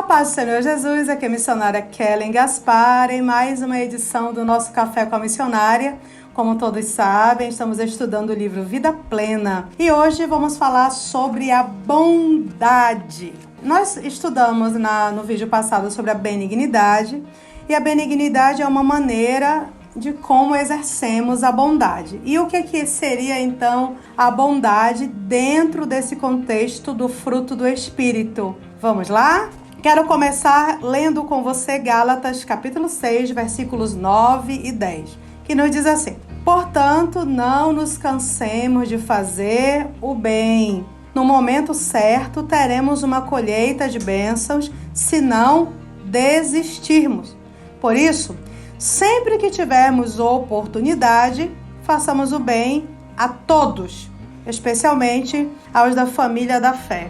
paz do Senhor Jesus, aqui é a missionária Kellen Gaspar, em mais uma edição do nosso Café com a Missionária. Como todos sabem, estamos estudando o livro Vida Plena e hoje vamos falar sobre a bondade. Nós estudamos no vídeo passado sobre a benignidade e a benignidade é uma maneira de como exercemos a bondade. E o que seria então a bondade dentro desse contexto do fruto do Espírito? Vamos lá? Quero começar lendo com você Gálatas capítulo 6, versículos 9 e 10, que nos diz assim: portanto, não nos cansemos de fazer o bem. No momento certo, teremos uma colheita de bênçãos, se não desistirmos. Por isso, sempre que tivermos oportunidade, façamos o bem a todos, especialmente aos da família da fé.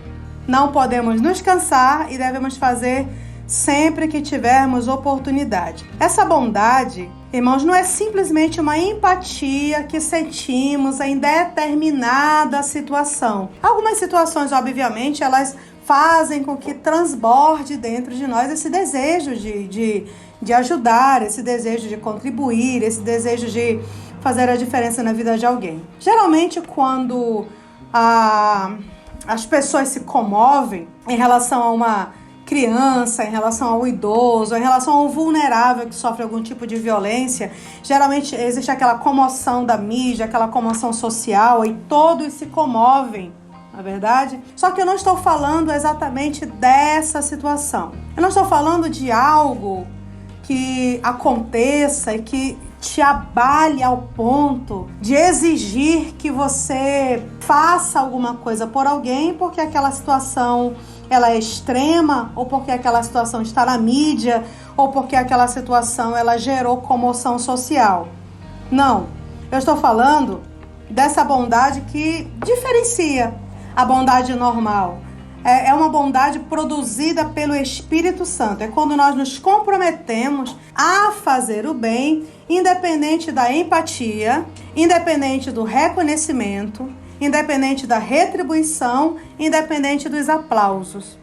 Não podemos nos cansar e devemos fazer sempre que tivermos oportunidade. Essa bondade, irmãos, não é simplesmente uma empatia que sentimos em determinada situação. Algumas situações, obviamente, elas fazem com que transborde dentro de nós esse desejo de ajudar, esse desejo de contribuir, esse desejo de fazer a diferença na vida de alguém. Geralmente, quando as pessoas se comovem em relação a uma criança, em relação ao idoso, em relação ao vulnerável que sofre algum tipo de violência, geralmente existe aquela comoção da mídia, aquela comoção social e todos se comovem, não é verdade? Só que eu não estou falando exatamente dessa situação. Eu não estou falando de algo que aconteça e que te abale ao ponto de exigir que você faça alguma coisa por alguém porque aquela situação ela é extrema, ou porque aquela situação está na mídia, ou porque aquela situação ela gerou comoção social. Não, eu estou falando dessa bondade que diferencia a bondade normal. É uma bondade produzida pelo Espírito Santo. É quando nós nos comprometemos a fazer o bem, independente da empatia, independente do reconhecimento, independente da retribuição, independente dos aplausos.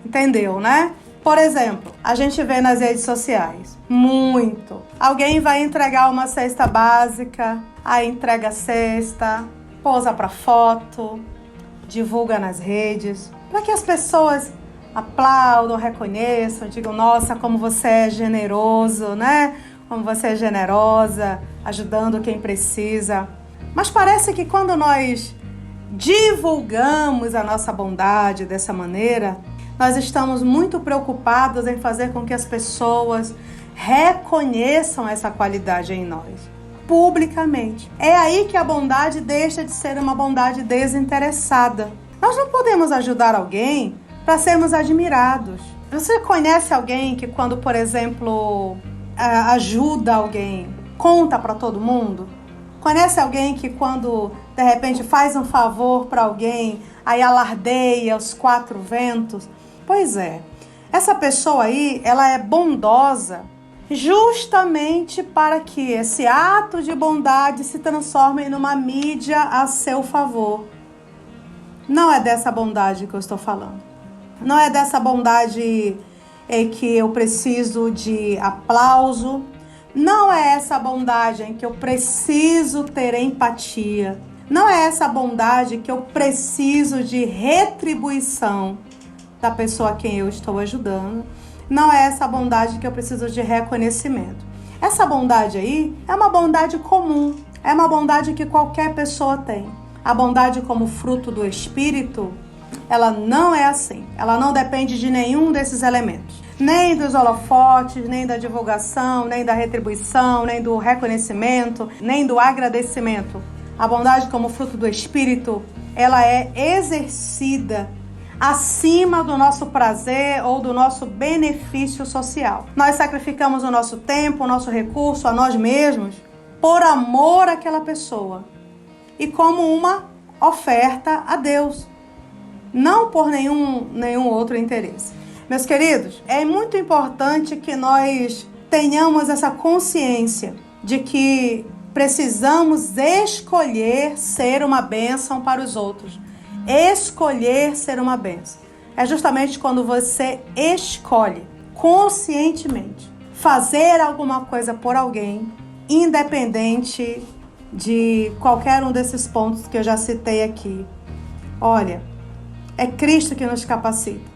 Entendeu, né? Por exemplo, a gente vê nas redes sociais, muito. Alguém vai entregar uma cesta básica, aí entrega a cesta, posa para foto, divulga nas redes, para que as pessoas aplaudam, reconheçam, digam, nossa, como você é generoso, né? Como você é generosa, ajudando quem precisa. Mas parece que quando nós divulgamos a nossa bondade dessa maneira, nós estamos muito preocupados em fazer com que as pessoas reconheçam essa qualidade em nós, publicamente. É aí que a bondade deixa de ser uma bondade desinteressada. Nós não podemos ajudar alguém para sermos admirados. Você conhece alguém que quando, por exemplo, ajuda alguém, conta para todo mundo? Conhece alguém que quando, de repente, faz um favor para alguém, aí alardeia os quatro ventos? Pois é, essa pessoa aí, ela é bondosa justamente para que esse ato de bondade se transforme numa mídia a seu favor. Não é dessa bondade que eu estou falando. Não é dessa bondade que eu preciso de aplauso. Não é essa bondade em que eu preciso ter empatia. Não é essa bondade que eu preciso de retribuição da pessoa a quem eu estou ajudando. Não é essa bondade que eu preciso de reconhecimento. Essa bondade aí é uma bondade comum. É uma bondade que qualquer pessoa tem. A bondade como fruto do Espírito, ela não é assim. Ela não depende de nenhum desses elementos. Nem dos holofotes, nem da divulgação, nem da retribuição, nem do reconhecimento, nem do agradecimento. A bondade como fruto do Espírito, ela é exercida acima do nosso prazer ou do nosso benefício social. Nós sacrificamos o nosso tempo, o nosso recurso, a nós mesmos, por amor àquela pessoa e como uma oferta a Deus, não por nenhum outro interesse. Meus queridos, é muito importante que nós tenhamos essa consciência de que precisamos escolher ser uma bênção para os outros. Escolher ser uma bênção. é justamente quando você escolhe conscientemente fazer alguma coisa por alguém, independente de qualquer um desses pontos que eu já citei aqui. Olha, é Cristo que nos capacita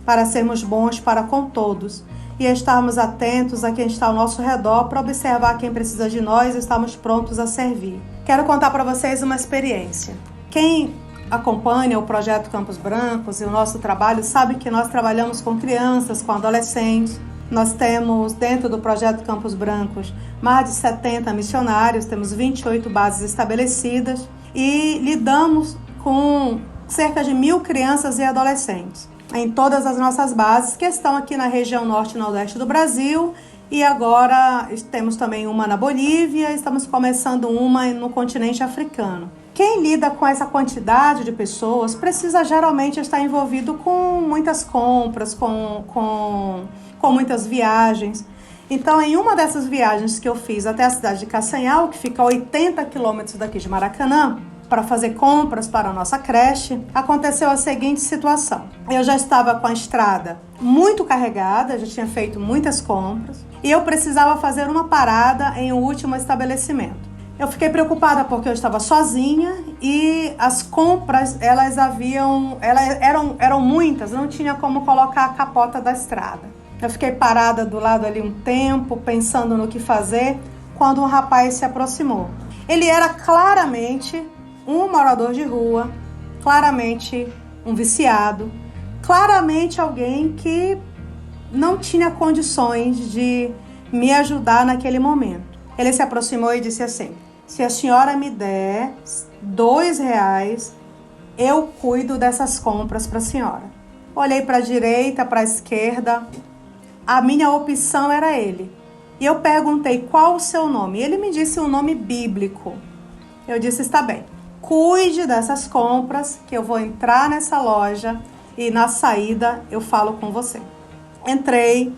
para sermos bons para com todos e estarmos atentos a quem está ao nosso redor para observar quem precisa de nós e estarmos prontos a servir. Quero contar para vocês uma experiência. Quem acompanha o Projeto Campos Brancos e o nosso trabalho sabe que nós trabalhamos com crianças, com adolescentes. Nós temos, dentro do Projeto Campos Brancos, mais de 70 missionários, temos 28 bases estabelecidas e lidamos com cerca de 1.000 crianças e adolescentes em todas as nossas bases que estão aqui na região norte e nordeste do Brasil, e agora temos também uma na Bolívia, estamos começando uma no continente africano. Quem lida com essa quantidade de pessoas precisa geralmente estar envolvido com muitas compras, com muitas viagens. Então, em uma dessas viagens que eu fiz até a cidade de Castanhal, que fica a 80 quilômetros daqui de Maracanã, para fazer compras para a nossa creche, aconteceu a seguinte situação. Eu já estava com a estrada muito carregada, já tinha feito muitas compras, e eu precisava fazer uma parada em um último estabelecimento. Eu fiquei preocupada porque eu estava sozinha e as compras, elas eram muitas, não tinha como colocar a capota da estrada. Eu fiquei parada do lado ali um tempo, pensando no que fazer, quando um rapaz se aproximou. Ele era claramente um morador de rua, claramente um viciado, claramente alguém que não tinha condições de me ajudar naquele momento. Ele se aproximou e disse assim: se a senhora me der R$2, eu cuido dessas compras para a senhora. Olhei para a direita, para a esquerda, a minha opção era ele. E eu perguntei: qual o seu nome? Ele me disse um nome bíblico. Eu disse: está bem, cuide dessas compras que eu vou entrar nessa loja e na saída eu falo com você. Entrei,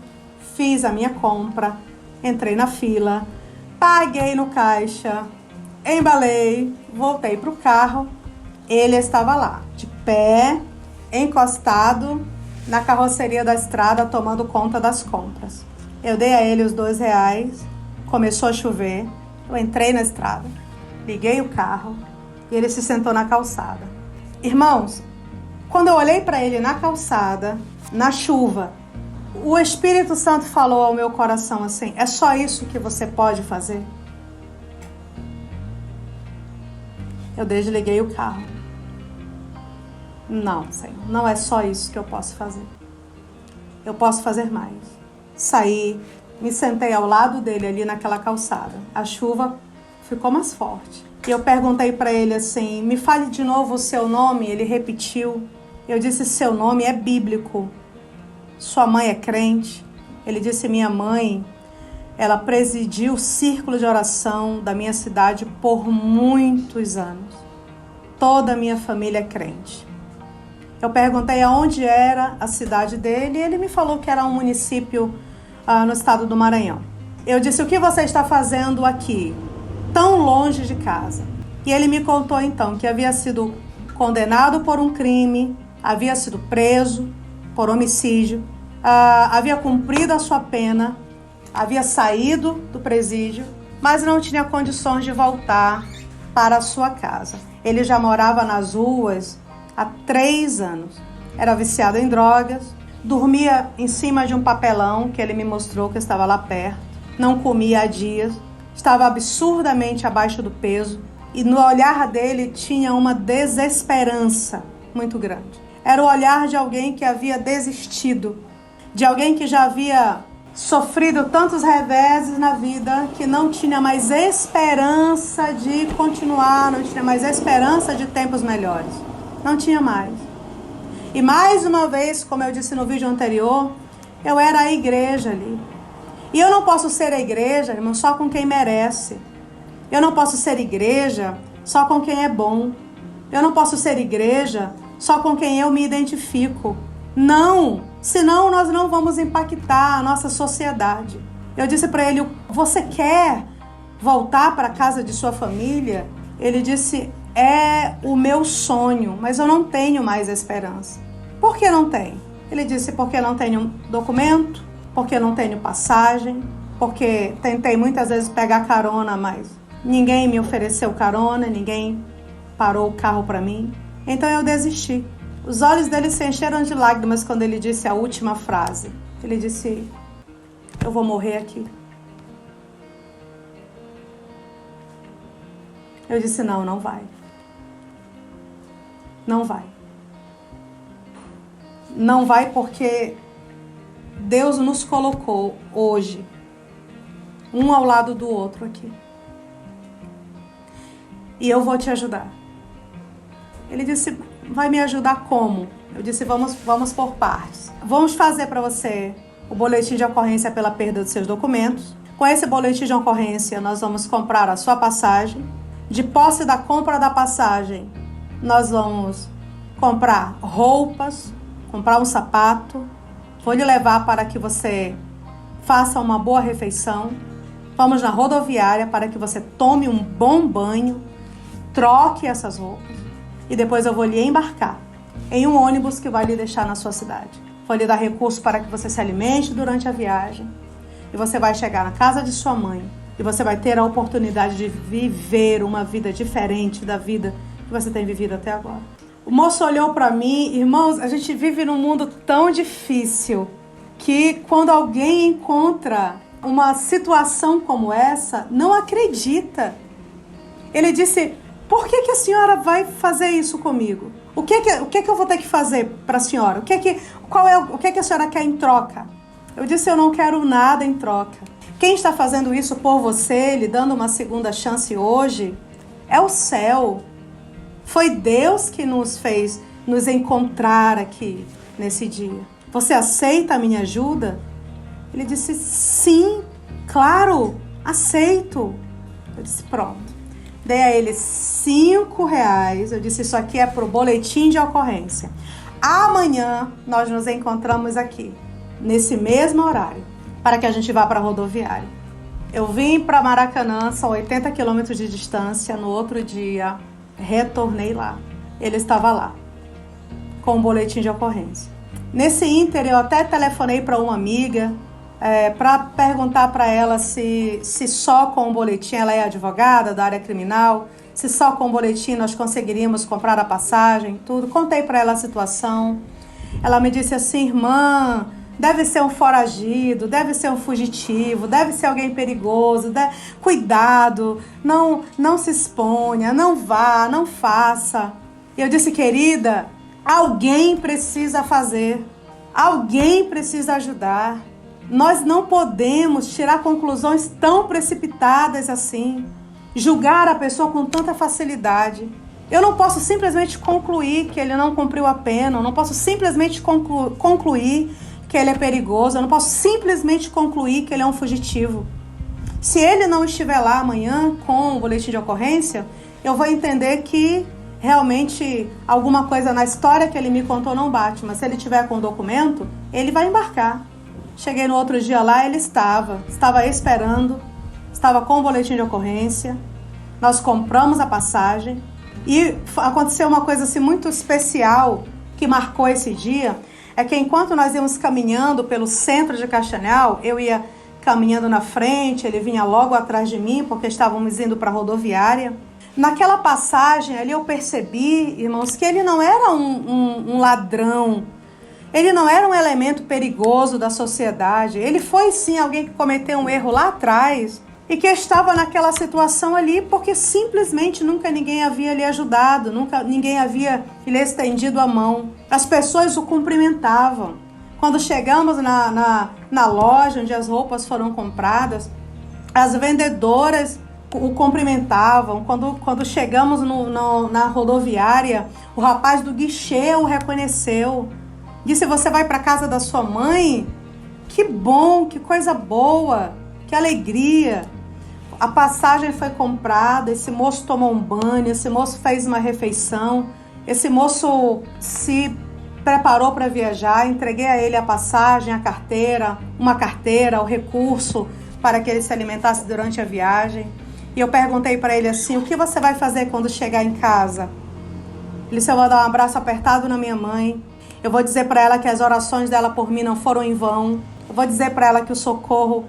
fiz a minha compra, entrei na fila, paguei no caixa, embalei, voltei para o carro. Ele estava lá, de pé, encostado na carroceria da estrada, tomando conta das compras. Eu dei a ele os R$2, começou a chover, eu entrei na estrada, liguei o carro e ele se sentou na calçada. Irmãos, quando eu olhei para ele na calçada, na chuva, o Espírito Santo falou ao meu coração assim: é só isso que você pode fazer? Eu desliguei o carro. Não, Senhor, não é só isso que eu posso fazer. Eu posso fazer mais. Saí, me sentei ao lado dele ali naquela calçada. A chuva ficou mais forte. E eu perguntei para ele assim: me fale de novo o seu nome. Ele repetiu. Eu disse: seu nome é bíblico. Sua mãe é crente? Ele disse: minha mãe, ela presidiu o círculo de oração da minha cidade por muitos anos. Toda a minha família é crente. Eu perguntei aonde era a cidade dele e ele me falou que era um município no estado do Maranhão. Eu disse: o que você está fazendo aqui, tão longe de casa? E ele me contou então que havia sido condenado por um crime, havia sido preso por homicídio, havia cumprido a sua pena, havia saído do presídio, mas não tinha condições de voltar para a sua casa. Ele já morava nas ruas há 3 anos. Era viciado em drogas, dormia em cima de um papelão que ele me mostrou que estava lá perto, não comia há dias, estava absurdamente abaixo do peso e no olhar dele tinha uma desesperança muito grande. Era o olhar de alguém que havia desistido, de alguém que já havia sofrido tantos reveses na vida que não tinha mais esperança de continuar, não tinha mais esperança de tempos melhores. Não tinha mais. E mais uma vez, como eu disse no vídeo anterior, eu era a igreja ali. E eu não posso ser a igreja, irmão, só com quem merece. Eu não posso ser igreja só com quem é bom. Eu não posso ser igreja só com quem eu me identifico. Não, senão nós não vamos impactar a nossa sociedade. Eu disse para ele: você quer voltar para a casa de sua família? Ele disse: é o meu sonho, mas eu não tenho mais esperança. por que não tem? Ele disse, porque não tenho documento, porque não tenho passagem, porque tentei muitas vezes pegar carona, mas ninguém me ofereceu carona, ninguém parou o carro para mim. Então eu desisti. Os olhos dele se encheram de lágrimas quando ele disse a última frase. Ele disse, eu vou morrer aqui. Eu disse, não, não vai. Não vai. Não vai porque Deus nos colocou hoje, um ao lado do outro aqui. E eu vou te ajudar. Ele disse, vai me ajudar como? Eu disse, vamos por partes. Vamos fazer para você o boletim de ocorrência pela perda dos seus documentos. Com esse boletim de ocorrência, nós vamos comprar a sua passagem. De posse da compra da passagem, nós vamos comprar roupas, comprar um sapato. Vou lhe levar para que você faça uma boa refeição. Vamos na rodoviária para que você tome um bom banho, troque essas roupas e depois eu vou lhe embarcar em um ônibus que vai lhe deixar na sua cidade. Vou lhe dar recursos para que você se alimente durante a viagem e você vai chegar na casa de sua mãe e você vai ter a oportunidade de viver uma vida diferente da vida que você tem vivido até agora. O moço olhou para mim, irmãos, a gente vive num mundo tão difícil que quando alguém encontra uma situação como essa, não acredita. Ele disse, por que a senhora vai fazer isso comigo? O que eu vou ter que fazer para a senhora? O que a senhora quer em troca? Eu disse, eu não quero nada em troca. Quem está fazendo isso por você, lhe dando uma segunda chance hoje, é o céu. Foi Deus que nos fez nos encontrar aqui nesse dia. Você aceita a minha ajuda? Ele disse, sim, claro, aceito. Eu disse, pronto. Dei a ele R$5. Eu disse, isso aqui é para o boletim de ocorrência. Amanhã nós nos encontramos aqui, nesse mesmo horário, para que a gente vá para a rodoviária. Eu vim para Maracanã, são 80 quilômetros de distância. No outro dia, retornei lá. Ele estava lá, com o boletim de ocorrência. Nesse ínter, eu até telefonei para uma amiga, para perguntar para ela se só com o boletim, ela é advogada da área criminal, se só com o boletim nós conseguiríamos comprar a passagem, tudo. Contei para ela a situação. Ela me disse assim, irmã, deve ser um foragido, deve ser um fugitivo, deve ser alguém perigoso, cuidado, não se exponha, não vá, não faça. E eu disse, querida, alguém precisa fazer, alguém precisa ajudar. Nós não podemos tirar conclusões tão precipitadas assim, julgar a pessoa com tanta facilidade. Eu não posso simplesmente concluir que ele não cumpriu a pena, eu não posso simplesmente concluir que ele é perigoso, eu não posso simplesmente concluir que ele é um fugitivo. Se ele não estiver lá amanhã com o boletim de ocorrência, eu vou entender que realmente alguma coisa na história que ele me contou não bate, mas se ele tiver com o documento, ele vai embarcar. Cheguei no outro dia lá, ele estava esperando, estava com o boletim de ocorrência, nós compramos a passagem e aconteceu uma coisa assim muito especial que marcou esse dia, é que enquanto nós íamos caminhando pelo centro de Castanhal, eu ia caminhando na frente, ele vinha logo atrás de mim, porque estávamos indo para a rodoviária. Naquela passagem ali eu percebi, irmãos, que ele não era um ladrão, ele não era um elemento perigoso da sociedade, ele foi sim alguém que cometeu um erro lá atrás e que estava naquela situação ali porque simplesmente nunca ninguém havia lhe ajudado, nunca ninguém havia lhe estendido a mão. As pessoas o cumprimentavam. Quando chegamos na loja onde as roupas foram compradas, as vendedoras o cumprimentavam. Quando chegamos na rodoviária, o rapaz do guichê o reconheceu. Disse, você vai para casa da sua mãe? Que bom, que coisa boa, que alegria. A passagem foi comprada, esse moço tomou um banho, esse moço fez uma refeição, esse moço se preparou para viajar, entreguei a ele a passagem, a carteira, uma carteira, o recurso para que ele se alimentasse durante a viagem. E eu perguntei para ele assim, o que você vai fazer quando chegar em casa? Ele disse, eu vou dar um abraço apertado na minha mãe Eu vou dizer para ela que as orações dela por mim não foram em vão. Eu vou dizer para ela que o socorro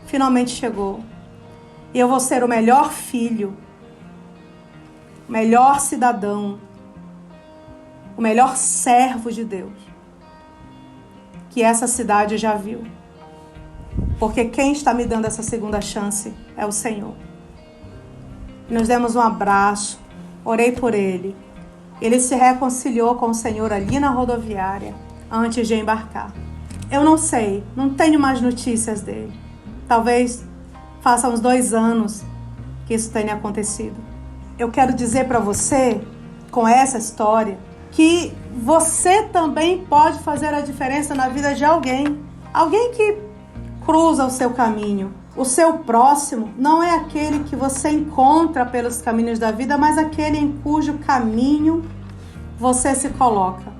finalmente chegou. E eu vou ser o melhor filho, o melhor cidadão, o melhor servo de Deus que essa cidade já viu. Porque quem está me dando essa segunda chance é o Senhor. Nos demos um abraço, orei por ele. Ele se reconciliou com o Senhor ali na rodoviária antes de embarcar. Eu não sei, não tenho mais notícias dele. Talvez faça uns 2 anos que isso tenha acontecido. Eu quero dizer para você, com essa história, que você também pode fazer a diferença na vida de alguém. Alguém que cruza o seu caminho. O seu próximo não é aquele que você encontra pelos caminhos da vida, mas aquele em cujo caminho você se coloca.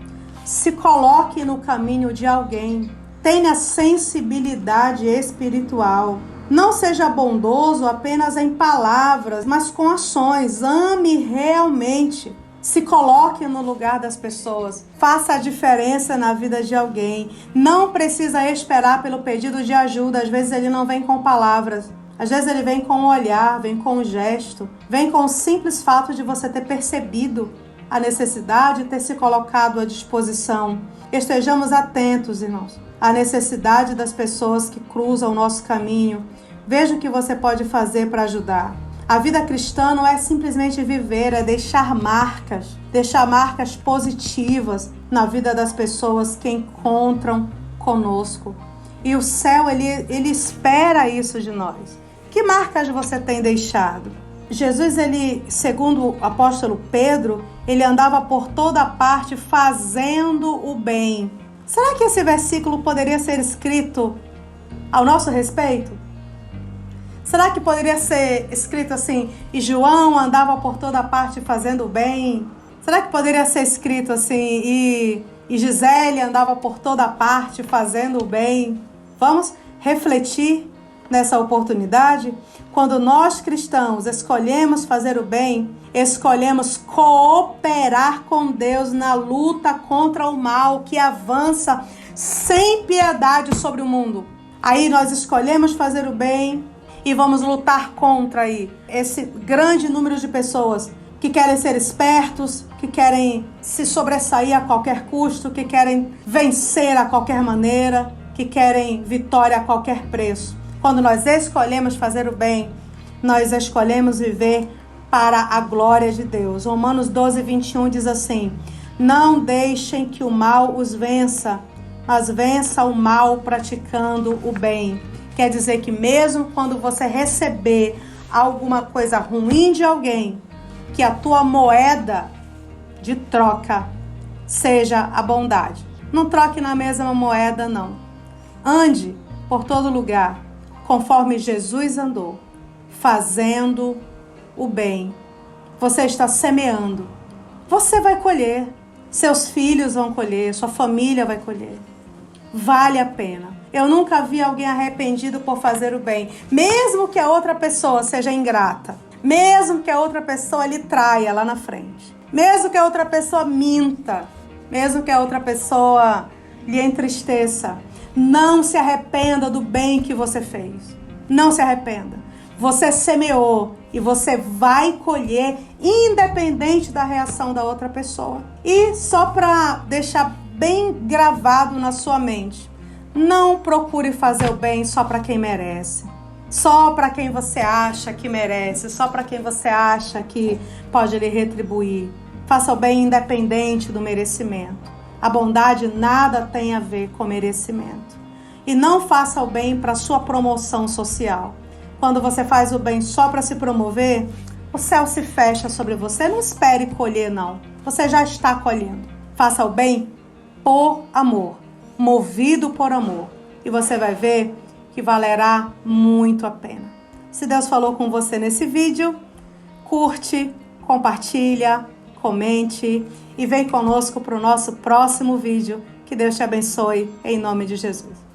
Se coloque no caminho de alguém. Tenha sensibilidade espiritual. Não seja bondoso apenas em palavras, mas com ações. Ame realmente. Se coloque no lugar das pessoas. Faça a diferença na vida de alguém. Não precisa esperar pelo pedido de ajuda. Às vezes ele não vem com palavras. Às vezes ele vem com um olhar, vem com um gesto. Vem com o simples fato de você ter percebido a necessidade e ter se colocado à disposição. Estejamos atentos, irmãos, à necessidade das pessoas que cruzam o nosso caminho. Veja o que você pode fazer para ajudar. A vida cristã não é simplesmente viver, é deixar marcas positivas na vida das pessoas que encontram conosco. E o céu, ele espera isso de nós. Que marcas você tem deixado? Jesus, segundo o apóstolo Pedro, ele andava por toda parte fazendo o bem. Será que esse versículo poderia ser escrito ao nosso respeito? Será que poderia ser escrito assim, e João andava por toda parte fazendo o bem? Será que poderia ser escrito assim, e Gisele andava por toda parte fazendo o bem? Vamos refletir nessa oportunidade? Quando nós cristãos escolhemos fazer o bem, escolhemos cooperar com Deus na luta contra o mal que avança sem piedade sobre o mundo. Aí nós escolhemos fazer o bem e vamos lutar contra aí esse grande número de pessoas que querem ser espertos, que querem se sobressair a qualquer custo, que querem vencer a qualquer maneira, que querem vitória a qualquer preço. Quando nós escolhemos fazer o bem, nós escolhemos viver para a glória de Deus. Romanos 12, 21 diz assim: não deixem que o mal os vença, mas vença o mal praticando o bem. Quer dizer que mesmo quando você receber alguma coisa ruim de alguém, que a tua moeda de troca seja a bondade. Não troque na mesma moeda, não. Ande por todo lugar, conforme Jesus andou, fazendo o bem. Você está semeando. Você vai colher. Seus filhos vão colher, sua família vai colher. Vale a pena. Eu nunca vi alguém arrependido por fazer o bem, mesmo que a outra pessoa seja ingrata, mesmo que a outra pessoa lhe traia lá na frente, mesmo que a outra pessoa minta, mesmo que a outra pessoa lhe entristeça. Não se arrependa do bem que você fez. Não se arrependa. Você semeou e você vai colher, independente da reação da outra pessoa. E só para deixar bem gravado na sua mente, não procure fazer o bem só para quem merece, só para quem você acha que merece, só para quem você acha que pode lhe retribuir. Faça o bem independente do merecimento. A bondade nada tem a ver com merecimento. E não faça o bem para sua promoção social. Quando você faz o bem só para se promover, o céu se fecha sobre você. Não espere colher, não. Você já está colhendo. Faça o bem por amor, movido por amor. E você vai ver que valerá muito a pena. Se Deus falou com você nesse vídeo, curte, compartilha, comente e vem conosco para o nosso próximo vídeo. Que Deus te abençoe, em nome de Jesus.